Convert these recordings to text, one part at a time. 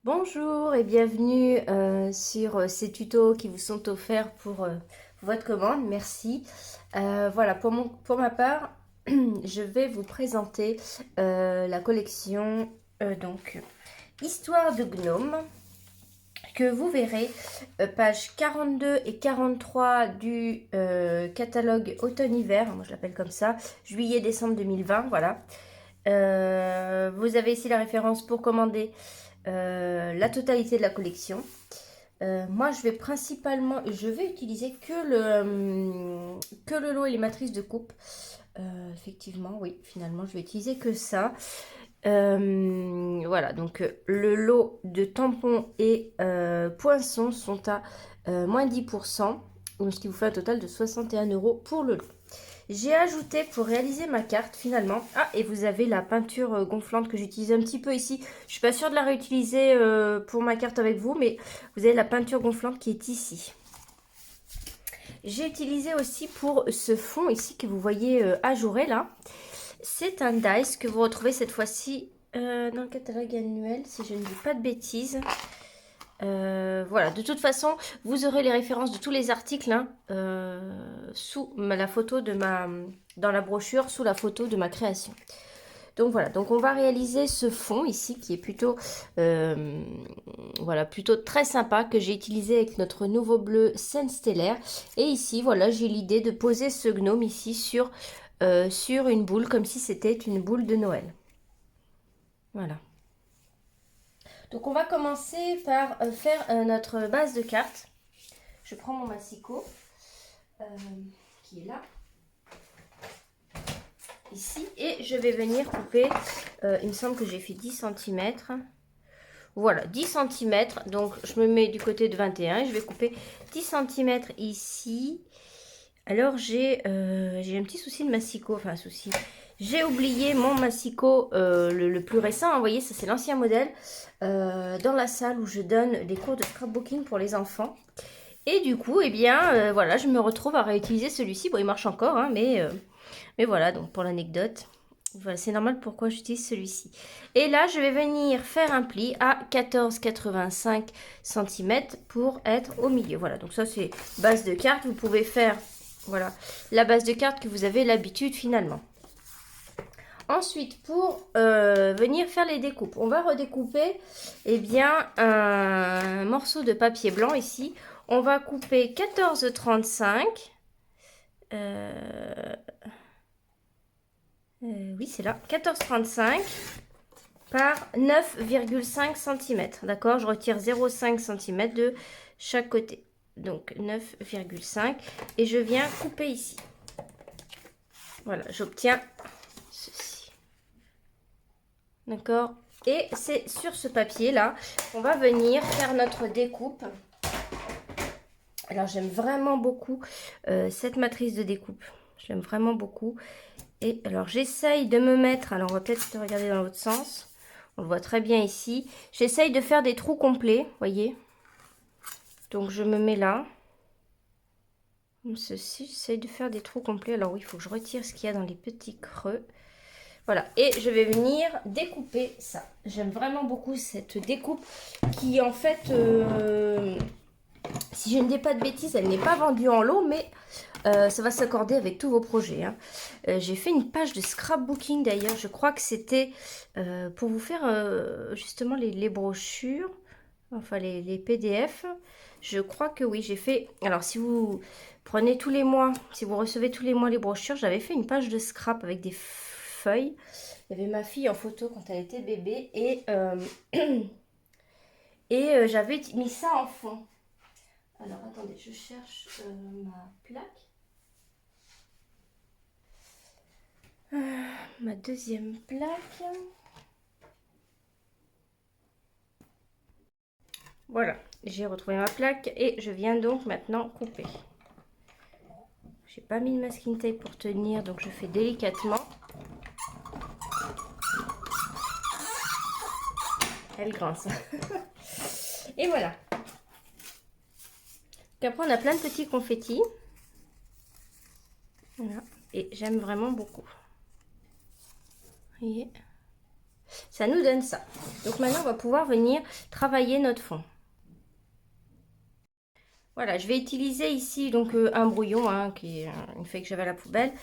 Bonjour et bienvenue sur ces tutos qui vous sont offerts pour votre commande. Merci. Voilà, pour ma part, je vais vous présenter la collection Histoire de Gnome que vous verrez pages 42 et 43 du catalogue automne-hiver. Moi je l'appelle comme ça, juillet-décembre 2020. Voilà. Vous avez ici la référence pour commander la totalité de la collection. Moi, je vais utiliser que le lot et les matrices de coupe. Effectivement, oui, finalement, je vais utiliser que ça. Voilà, donc le lot de tampons et poinçons sont à moins 10%, donc ce qui vous fait un total de 61 € pour le lot. J'ai ajouté pour réaliser ma carte finalement. Ah, et vous avez la peinture gonflante que j'utilise un petit peu ici. Je suis pas sûre de la réutiliser pour ma carte avec vous, mais vous avez la peinture gonflante qui est ici. J'ai utilisé aussi pour ce fond ici que vous voyez ajouré là. C'est un dice que vous retrouvez cette fois-ci dans le catalogue annuel, si je ne dis pas de bêtises. Voilà, de toute façon, vous aurez les références de tous les articles hein, sous la photo de dans la brochure, sous la photo de ma création. Donc voilà, donc on va réaliser ce fond ici qui est plutôt, voilà, plutôt très sympa que j'ai utilisé avec notre nouveau bleu Scène Stellaire. Et ici, voilà, j'ai l'idée de poser ce gnome ici sur une boule comme si c'était une boule de Noël. Voilà. Donc on va commencer par faire notre base de cartes. Je prends mon massicot qui est là, ici, et je vais venir couper, il me semble que j'ai fait 10 cm. Voilà, 10 cm, donc je me mets du côté de 21 et je vais couper 10 cm ici. Alors j'ai un petit souci de massicot, enfin un souci. J'ai oublié mon massicot le plus récent, hein, vous voyez, ça c'est l'ancien modèle, dans la salle où je donne les cours de scrapbooking pour les enfants. Et du coup, eh bien, voilà, je me retrouve à réutiliser celui-ci. Bon, il marche encore, hein, mais voilà, donc pour l'anecdote, voilà, c'est normal pourquoi j'utilise celui-ci. Et là, je vais venir faire un pli à 14,85 cm pour être au milieu. Voilà, donc ça c'est base de carte. Vous pouvez faire, voilà, la base de carte que vous avez l'habitude finalement. Ensuite, pour venir faire les découpes, on va redécouper eh bien, un morceau de papier blanc ici. On va couper 14,35. Oui, c'est là. 14,35 par 9,5 cm. D'accord, je retire 0,5 cm de chaque côté. Donc 9,5. Et je viens couper ici. Voilà, j'obtiens ceci. D'accord. Et c'est sur ce papier-là qu'on va venir faire notre découpe. Alors, j'aime vraiment beaucoup cette matrice de découpe. Je l'aime vraiment beaucoup. Et alors, j'essaye de me mettre... Alors, on va peut-être regarder dans l'autre sens. On le voit très bien ici. J'essaye de faire des trous complets, voyez. Donc, je me mets là. Comme ceci, j'essaye de faire des trous complets. Alors, oui, il faut que je retire ce qu'il y a dans les petits creux. Voilà, et je vais venir découper ça. J'aime vraiment beaucoup cette découpe qui, en fait, si je ne dis pas de bêtises, elle n'est pas vendue en lot, mais ça va s'accorder avec tous vos projets. Hein. J'ai fait une page de scrapbooking d'ailleurs. Je crois que c'était pour vous faire justement les brochures, enfin les PDF. Je crois que oui, j'ai fait... Alors, si vous prenez tous les mois, si vous recevez tous les mois les brochures, j'avais fait une page de scrap avec des feuilles. Il y avait ma fille en photo quand elle était bébé et, j'avais mis ça en fond. Alors, attendez, je cherche ma plaque. Ma deuxième plaque. Voilà, j'ai retrouvé ma plaque et je viens donc maintenant couper. J'ai pas mis de masking tape pour tenir, donc je fais délicatement. Elle grince. Et voilà. Donc après, on a plein de petits confettis. Voilà. Et j'aime vraiment beaucoup. Vous voyez ? Ça nous donne ça. Donc maintenant, on va pouvoir venir travailler notre fond. Voilà, je vais utiliser ici donc un brouillon hein, qui est une feuille que j'avais à la poubelle.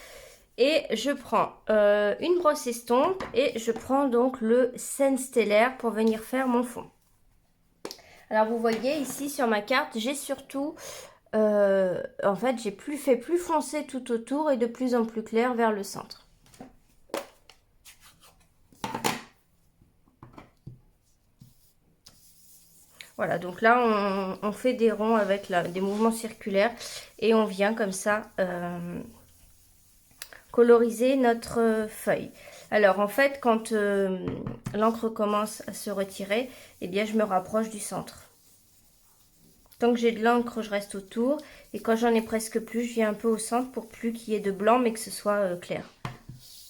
Et je prends une brosse estompe et je prends donc le Scène Stellaire pour venir faire mon fond. Alors vous voyez ici sur ma carte, j'ai surtout, en fait j'ai fait plus foncé tout autour et de plus en plus clair vers le centre. Voilà, donc là on fait des ronds avec des mouvements circulaires et on vient comme ça coloriser notre feuille. Alors en fait quand l'encre commence à se retirer, eh bien je me rapproche du centre. Tant que j'ai de l'encre, je reste autour. Et quand j'en ai presque plus, je viens un peu au centre pour plus qu'il y ait de blanc, mais que ce soit clair.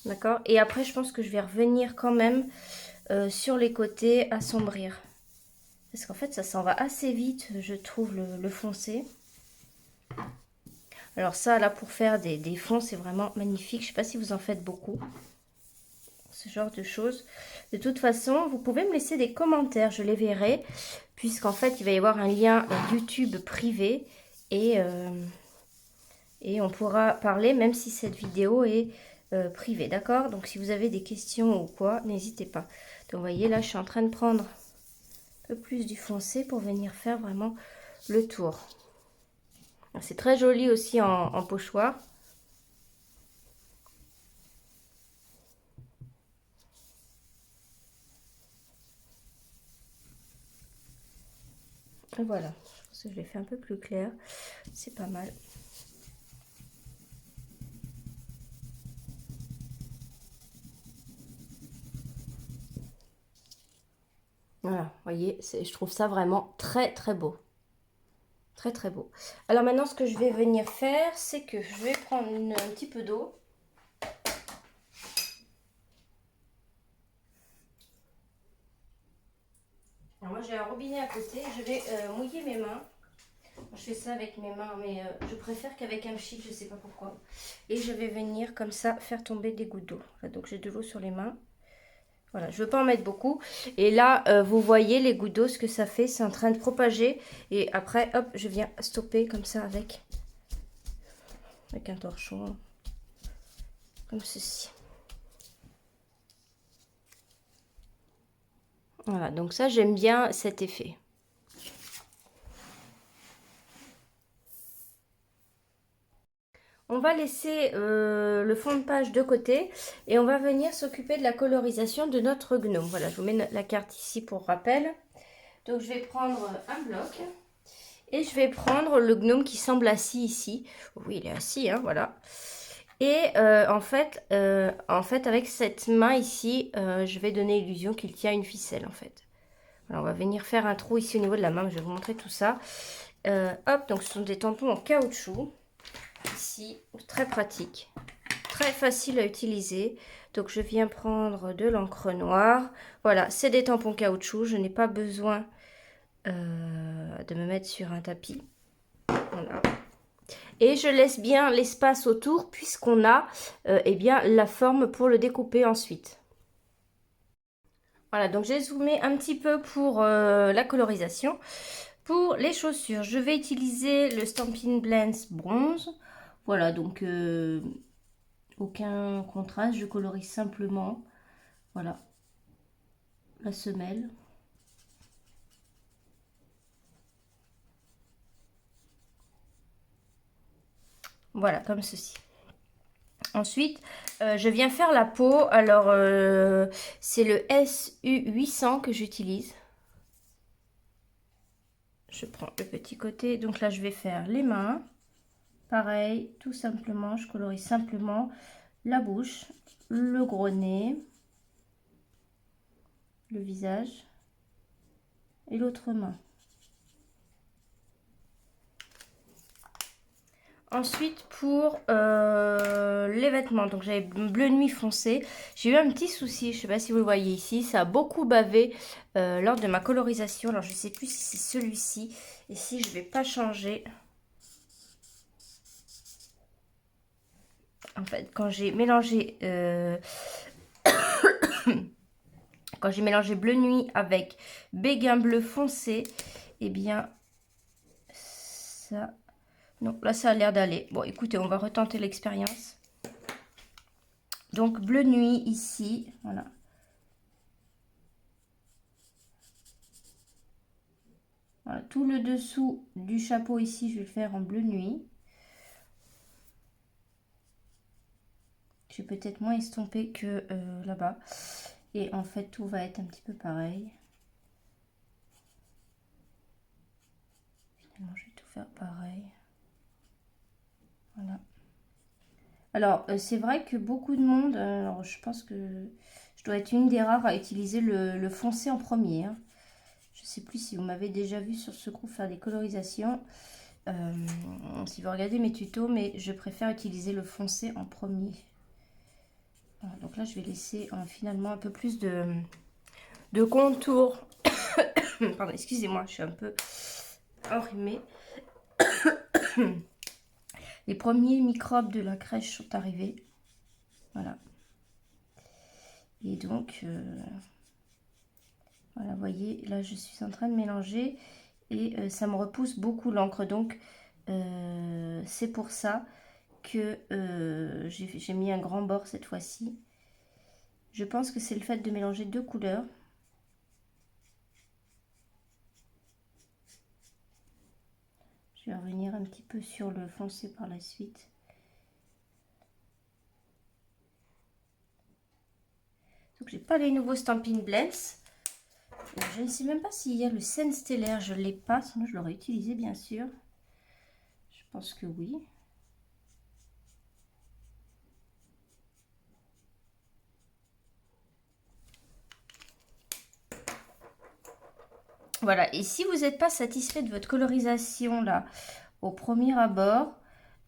D'accord? Et après, je pense que je vais revenir quand même sur les côtés, assombrir. Parce qu'en fait, ça s'en va assez vite, je trouve, le foncé. Alors ça, là, pour faire des fonds, c'est vraiment magnifique. Je ne sais pas si vous en faites beaucoup. Ce genre de choses. De toute façon, vous pouvez me laisser des commentaires, je les verrai. Puisqu'en fait, il va y avoir un lien YouTube privé. Et on pourra parler même si cette vidéo est privée, d'accord? Donc si vous avez des questions ou quoi, n'hésitez pas. Donc vous voyez là, je suis en train de prendre un peu plus du foncé pour venir faire vraiment le tour. C'est très joli aussi en pochoir. Et voilà, je pense que je l'ai fait un peu plus clair. C'est pas mal. Voilà, vous voyez, je trouve ça vraiment très très beau. Très très beau. Alors maintenant, ce que je vais venir faire, c'est que je vais prendre un petit peu d'eau. Alors moi, j'ai un robinet à côté. Je vais mouiller mes mains. Je fais ça avec mes mains, mais je préfère qu'avec un pchit, je ne sais pas pourquoi. Et je vais venir comme ça faire tomber des gouttes d'eau. Voilà, donc j'ai de l'eau sur les mains. Voilà, je ne veux pas en mettre beaucoup. Et là, vous voyez les gouttes d'eau, ce que ça fait. C'est en train de propager. Et après, hop, je viens stopper comme ça avec un torchon. Comme ceci. Voilà, donc ça, j'aime bien cet effet. On va laisser le fond de page de côté et on va venir s'occuper de la colorisation de notre gnome. Voilà, je vous mets la carte ici pour rappel. Donc je vais prendre un bloc et je vais prendre le gnome qui semble assis ici. Oui, il est assis, hein, voilà. Et en fait, avec cette main ici, je vais donner l'illusion qu'il tient une ficelle en fait. Alors, on va venir faire un trou ici au niveau de la main, je vais vous montrer tout ça. Hop, donc ce sont des tampons en caoutchouc. Ici, très pratique, très facile à utiliser. Donc je viens prendre de l'encre noire. Voilà, c'est des tampons caoutchouc. Je n'ai pas besoin de me mettre sur un tapis. Voilà. Et je laisse bien l'espace autour puisqu'on a eh bien, la forme pour le découper ensuite. Voilà, donc j'ai zoomé un petit peu pour la colorisation. Pour les chaussures, je vais utiliser le Stampin' Blends bronze. Voilà, donc aucun contraste, je colorise simplement, voilà, la semelle. Voilà, comme ceci. Ensuite, je viens faire la peau. Alors, c'est le SU800 que j'utilise. Je prends le petit côté. Donc là, je vais faire les mains. Pareil, tout simplement, je colorise simplement la bouche, le gros nez, le visage et l'autre main. Ensuite, pour les vêtements, donc j'avais bleu nuit foncé. J'ai eu un petit souci, je ne sais pas si vous le voyez ici, ça a beaucoup bavé lors de ma colorisation. Alors, je ne sais plus si c'est celui-ci. Et si je ne vais pas changer. En fait, quand j'ai mélangé quand j'ai mélangé bleu nuit avec béguin bleu foncé, eh bien, ça... Non, là, ça a l'air d'aller. Bon, écoutez, on va retenter l'expérience. Donc, bleu nuit ici, voilà. Voilà, tout le dessous du chapeau ici, je vais le faire en bleu nuit. Je vais peut-être moins estomper que là-bas. Et en fait, tout va être un petit peu pareil. Finalement, je vais tout faire pareil. Voilà. Alors, c'est vrai que beaucoup de monde, alors je pense que je dois être une des rares à utiliser le foncé en premier. Hein. Je ne sais plus si vous m'avez déjà vu sur ce groupe faire des colorisations. Si vous regardez mes tutos, mais je préfère utiliser le foncé en premier. Voilà, donc là, je vais laisser finalement un peu plus de contour. Pardon, excusez-moi, je suis un peu enrhumée. Les premiers microbes de la crèche sont arrivés. Voilà. Et donc, voilà, vous voyez, là, je suis en train de mélanger et ça me repousse beaucoup l'encre. Donc, c'est pour ça que j'ai mis un grand bord cette fois-ci. Je pense que c'est le fait de mélanger deux couleurs. Je vais revenir un petit peu sur le foncé par la suite. Donc, j'ai pas les nouveaux Stampin' Blends. Je ne sais même pas s'il y a le Scène Stellaire. Je ne l'ai pas, sinon je l'aurais utilisé, bien sûr. Je pense que oui. Voilà, et si vous n'êtes pas satisfait de votre colorisation là, au premier abord,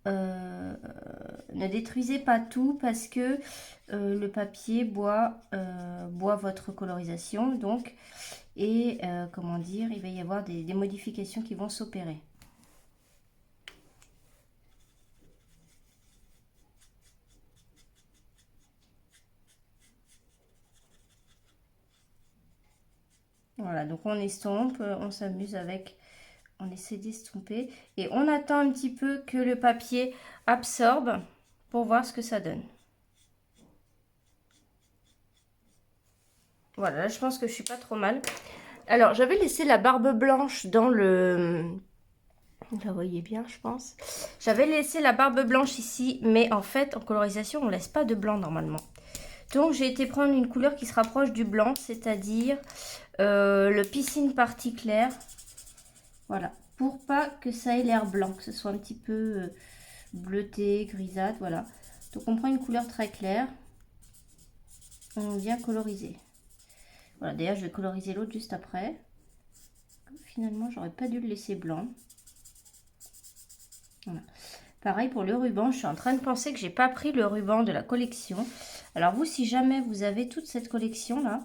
ne détruisez pas tout parce que le papier boit votre colorisation. Donc, et comment dire, il va y avoir des modifications qui vont s'opérer. Voilà, donc on estompe, on s'amuse avec, on essaie d'estomper et on attend un petit peu que le papier absorbe pour voir ce que ça donne. Voilà, là, je pense que je suis pas trop mal. Alors, j'avais laissé la barbe blanche dans le... Vous la voyez bien, je pense. J'avais laissé la barbe blanche ici, mais en fait, en colorisation, on ne laisse pas de blanc normalement. Donc, j'ai été prendre une couleur qui se rapproche du blanc, c'est-à-dire le piscine partie claire. Voilà, pour pas que ça ait l'air blanc, que ce soit un petit peu bleuté, grisâtre, voilà. Donc, on prend une couleur très claire. On vient coloriser. Voilà, d'ailleurs, je vais coloriser l'autre juste après. Finalement, j'aurais pas dû le laisser blanc. Voilà. Pareil pour le ruban, je suis en train de penser que j'ai pas pris le ruban de la collection. Alors vous, si jamais vous avez toute cette collection là,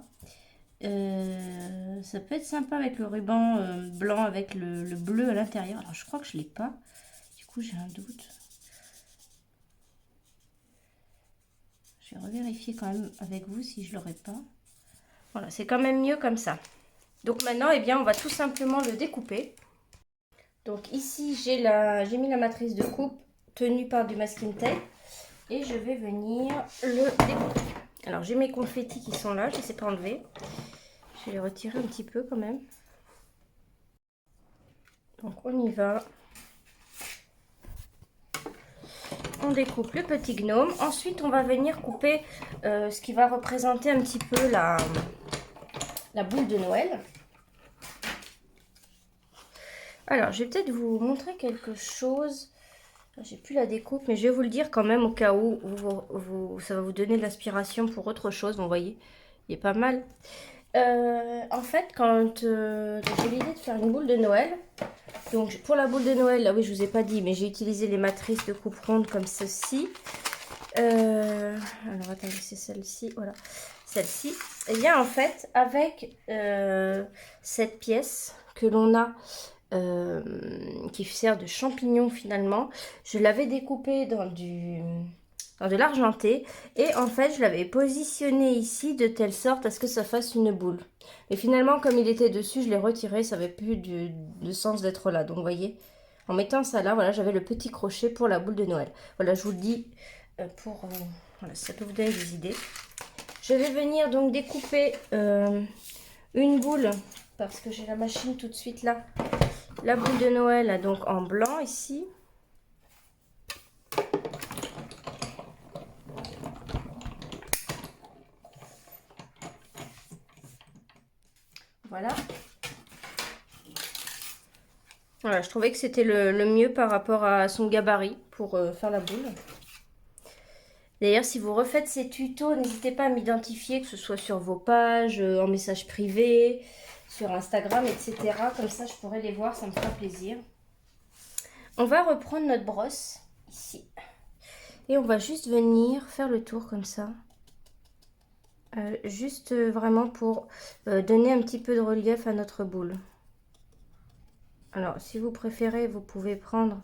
ça peut être sympa avec le ruban blanc avec le bleu à l'intérieur. Alors je crois que je l'ai pas. Du coup, j'ai un doute. Je vais revérifier quand même avec vous si je l'aurais pas. Voilà, c'est quand même mieux comme ça. Donc maintenant, eh bien, on va tout simplement le découper. Donc ici, j'ai mis la matrice de coupe tenue par du masking tape et je vais venir le découper. Alors j'ai mes confettis qui sont là, je ne sais pas enlever. Je vais les retirer un petit peu quand même. Donc on y va. On découpe le petit gnome. Ensuite, on va venir couper ce qui va représenter un petit peu la boule de Noël. Alors, je vais peut-être vous montrer quelque chose. J'ai plus la découpe, mais je vais vous le dire quand même au cas où ça va vous donner de l'inspiration pour autre chose. Vous voyez, il est pas mal. En fait, quand j'ai l'idée de faire une boule de Noël, donc pour la boule de Noël, là oui, je vous ai pas dit, mais j'ai utilisé les matrices de coupe ronde comme ceci. Alors attendez, c'est celle-ci, voilà, celle-ci. Et bien en fait, avec cette pièce que l'on a, qui sert de champignon finalement, je l'avais découpée dans de l'argenté. Et en fait, je l'avais positionné ici de telle sorte à ce que ça fasse une boule. Mais finalement, comme il était dessus, je l'ai retiré. Ça n'avait plus de sens d'être là. Donc, vous voyez, en mettant ça là, voilà, j'avais le petit crochet pour la boule de Noël. Voilà, je vous le dis pour... voilà, ça peut vous donner des idées. Je vais venir donc découper une boule, parce que j'ai la machine tout de suite là. La boule de Noël, donc en blanc ici. Voilà. Voilà, je trouvais que c'était le mieux par rapport à son gabarit pour faire la boule. D'ailleurs, si vous refaites ces tutos, n'hésitez pas à m'identifier, que ce soit sur vos pages, en message privé, sur Instagram, etc. Comme ça, je pourrai les voir, ça me fera plaisir. On va reprendre notre brosse, ici. Et on va juste venir faire le tour comme ça. Juste vraiment pour donner un petit peu de relief à notre boule. Alors, si vous préférez, vous pouvez prendre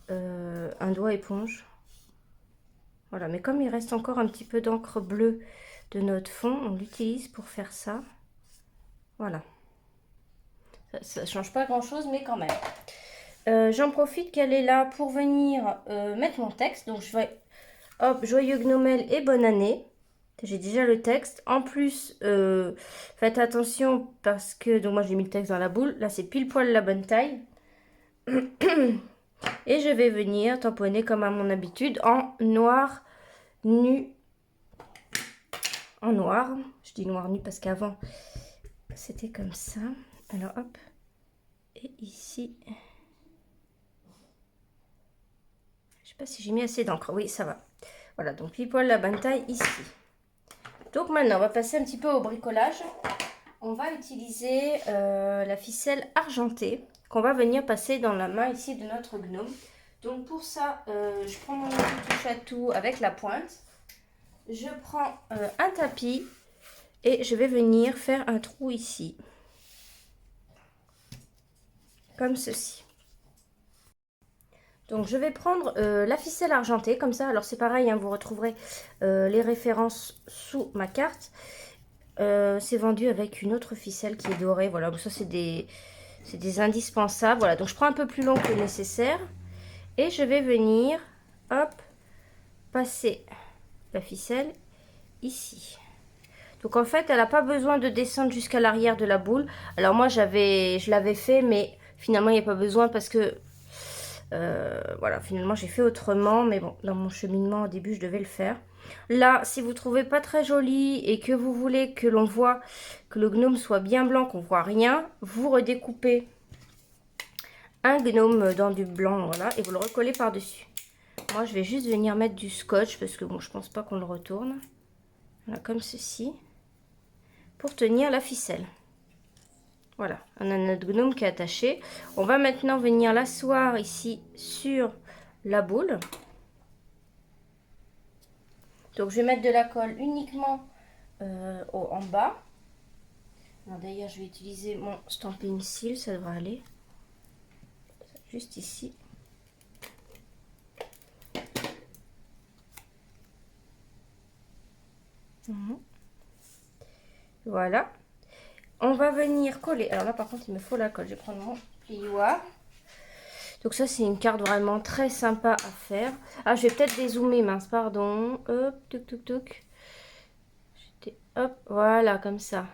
un doigt éponge. Voilà, mais comme il reste encore un petit peu d'encre bleue de notre fond, on l'utilise pour faire ça. Voilà. Ça ne change pas grand-chose, mais quand même. J'en profite qu'elle est là pour venir mettre mon texte. Donc, je vais... Hop, joyeux Gnomel et bonne année. J'ai déjà le texte. En plus, faites attention parce que... Donc, moi, j'ai mis le texte dans la boule. Là, c'est pile poil la bonne taille. Et je vais venir tamponner comme à mon habitude en noir nu. En noir. Je dis noir nu parce qu'avant, c'était comme ça. Alors, hop. Et ici... Je sais pas si j'ai mis assez d'encre. Oui, ça va. Voilà, donc pile poil la bonne taille ici. Donc maintenant, on va passer un petit peu au bricolage. On va utiliser la ficelle argentée qu'on va venir passer dans la main ici de notre gnome. Donc pour ça, je prends mon touche à tout avec la pointe. Je prends un tapis et je vais venir faire un trou ici. Comme ceci. Donc je vais prendre la ficelle argentée comme ça. Alors c'est pareil, hein, vous retrouverez les références sous ma carte. C'est vendu avec une autre ficelle qui est dorée. Voilà, ça c'est des indispensables. Voilà, donc je prends un peu plus long que nécessaire. Et je vais venir, hop, passer la ficelle ici. Donc en fait, elle n'a pas besoin de descendre jusqu'à l'arrière de la boule. Alors moi, je l'avais fait, mais finalement, il n'y a pas besoin parce que... voilà, finalement, j'ai fait autrement. Mais bon, dans mon cheminement, au début, je devais le faire. Là, si vous trouvez pas très joli et que vous voulez que l'on voit que le gnome soit bien blanc, qu'on voit rien, vous redécoupez un gnome dans du blanc, voilà, et vous le recollez par-dessus. Moi, je vais juste venir mettre du scotch parce que bon, je pense pas qu'on le retourne. Voilà, comme ceci, pour tenir la ficelle. Voilà, on a notre gnome qui est attaché. On va maintenant venir l'asseoir ici sur la boule. Donc, je vais mettre de la colle uniquement en bas. D'ailleurs, je vais utiliser mon Stampin' Seal, ça devrait aller. Juste ici. Voilà. On va venir coller. Alors là, par contre, il me faut la colle. Je vais prendre mon plioir. Donc ça, c'est une carte vraiment très sympa à faire. Ah, je vais peut-être dézoomer, mince, pardon. Hop, tuc, tuc, tuc. Hop, voilà, comme ça.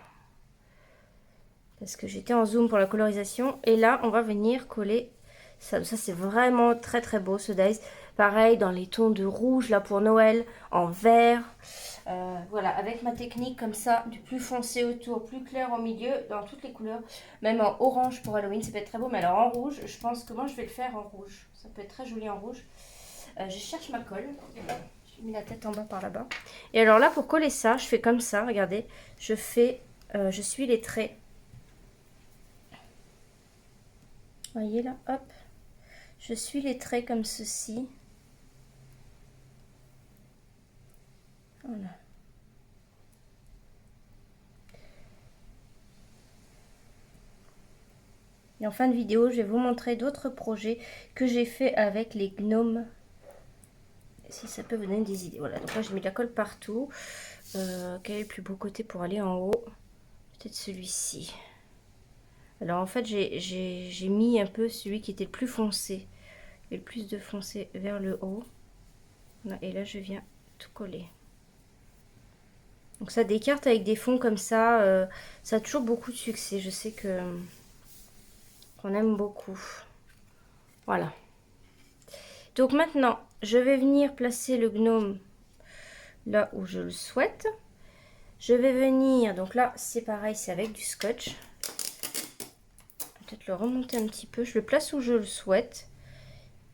Parce que j'étais en zoom pour la colorisation. Et là, on va venir coller. Ça c'est vraiment très, très beau, ce dies. Pareil, dans les tons de rouge, là, pour Noël, en vert. Voilà, avec ma technique comme ça, du plus foncé autour, plus clair au milieu, dans toutes les couleurs. Même en orange pour Halloween, ça peut être très beau. Mais alors en rouge, je pense que moi, je vais le faire en rouge. Ça peut être très joli en rouge. Je cherche ma colle. J'ai mis la tête en bas par là-bas. Et alors là, pour coller ça, je fais comme ça, regardez. Je suis les traits. Voyez là, hop. Je suis les traits comme ceci. Voilà. Et en fin de vidéo, je vais vous montrer d'autres projets que j'ai fait avec les gnomes si ça peut vous donner des idées. Voilà, donc là j'ai mis de la colle partout. Quel est le plus beau côté pour aller en haut? Peut-être celui-ci. Alors en fait j'ai mis un peu celui qui était le plus foncé. Et le plus de foncé vers le haut. Voilà, et là je viens tout coller. Donc ça, des cartes avec des fonds comme ça a toujours beaucoup de succès. Je sais que qu'on aime beaucoup. Voilà. Donc maintenant, je vais venir placer le gnome là où je le souhaite. Je vais venir, donc là c'est pareil, c'est avec du scotch. Peut-être le remonter un petit peu. Je le place où je le souhaite.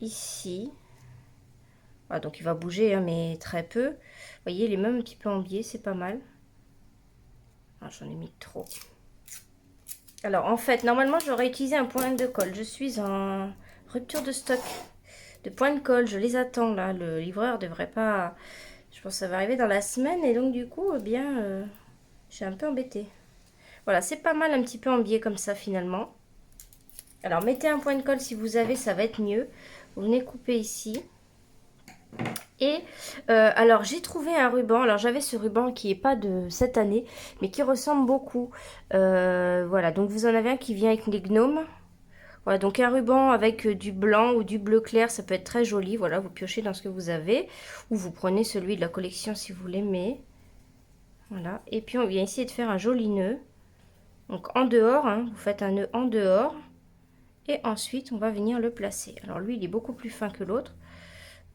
Ici. Voilà, donc il va bouger, hein, mais très peu. Vous voyez, il est même un petit peu en biais, c'est pas mal. Ah, j'en ai mis trop. Alors en fait, normalement j'aurais utilisé un point de colle. Je suis en rupture de stock de points de colle. Je les attends là. Le livreur devrait pas... Je pense que ça va arriver dans la semaine. Et donc du coup, eh bien, je suis un peu embêtée. Voilà, c'est pas mal un petit peu en biais comme ça finalement. Alors mettez un point de colle si vous avez, ça va être mieux. Vous venez couper ici. Et alors j'ai trouvé un ruban. Alors j'avais ce ruban qui est pas de cette année, mais qui ressemble beaucoup. Voilà, donc vous en avez un qui vient avec les gnomes. Voilà, donc un ruban avec du blanc ou du bleu clair, ça peut être très joli. Voilà, vous piochez dans ce que vous avez. Ou vous prenez celui de la collection si vous l'aimez. Voilà, et puis on vient essayer de faire un joli nœud. Donc en dehors, hein, vous faites un nœud en dehors. Et ensuite, on va venir le placer. Alors lui, il est beaucoup plus fin que l'autre.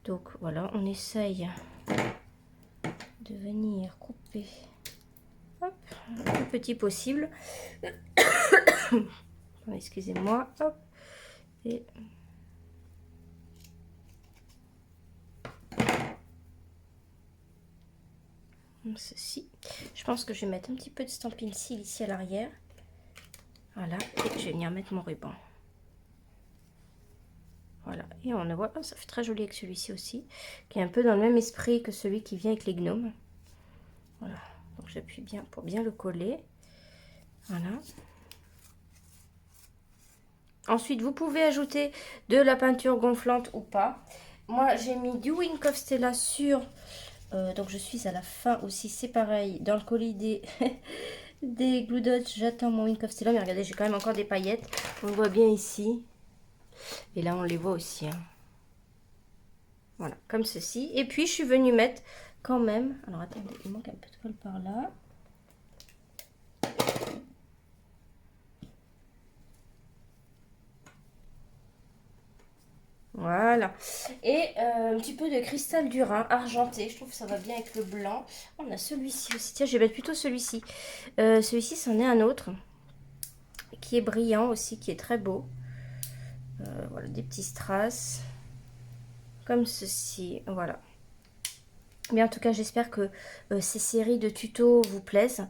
Donc voilà, on essaye de venir couper hop, le plus petit possible. Excusez-moi. Hop. Et ceci. Je pense que je vais mettre un petit peu de stampin' cils ici à l'arrière. Voilà. Et je vais venir mettre mon ruban. Voilà. Et on le voit. Oh, ça fait très joli avec celui-ci aussi. Qui est un peu dans le même esprit que celui qui vient avec les gnomes. Voilà. Donc j'appuie bien pour bien le coller. Voilà. Ensuite, vous pouvez ajouter de la peinture gonflante ou pas. Moi, j'ai mis du Wink of Stella sur... donc, je suis à la fin aussi. C'est pareil. Dans le colis des, des Glue Dots, j'attends mon Wink of Stella. Mais regardez, j'ai quand même encore des paillettes. On le voit bien ici. Et là, on les voit aussi. Hein. Voilà, comme ceci. Et puis, je suis venue mettre quand même... Alors, attendez, il manque un peu de colle par là. Voilà. Et un petit peu de cristal du Rhin argenté. Je trouve que ça va bien avec le blanc. On a celui-ci aussi. Tiens, je vais mettre plutôt celui-ci. Celui-ci, c'en est un autre. Qui est brillant aussi, qui est très beau. Voilà, des petits strass. Comme ceci. Voilà. Mais en tout cas, j'espère que ces séries de tutos vous plaisent.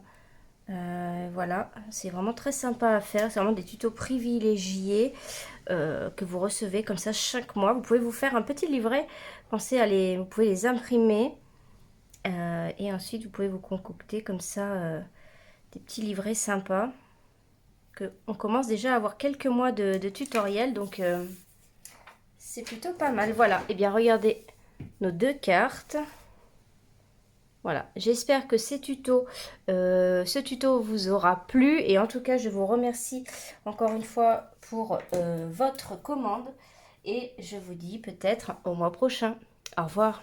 Voilà, c'est vraiment très sympa à faire. C'est vraiment des tutos privilégiés que vous recevez comme ça chaque mois. Vous pouvez vous faire un petit livret. Pensez à les, vous pouvez les imprimer et ensuite vous pouvez vous concocter comme ça des petits livrets sympas. On commence déjà à avoir quelques mois de tutoriel, donc c'est plutôt pas mal. Voilà, et bien regardez nos deux cartes. Voilà, j'espère que ce tuto vous aura plu et en tout cas je vous remercie encore une fois pour votre commande et je vous dis peut-être au mois prochain. Au revoir.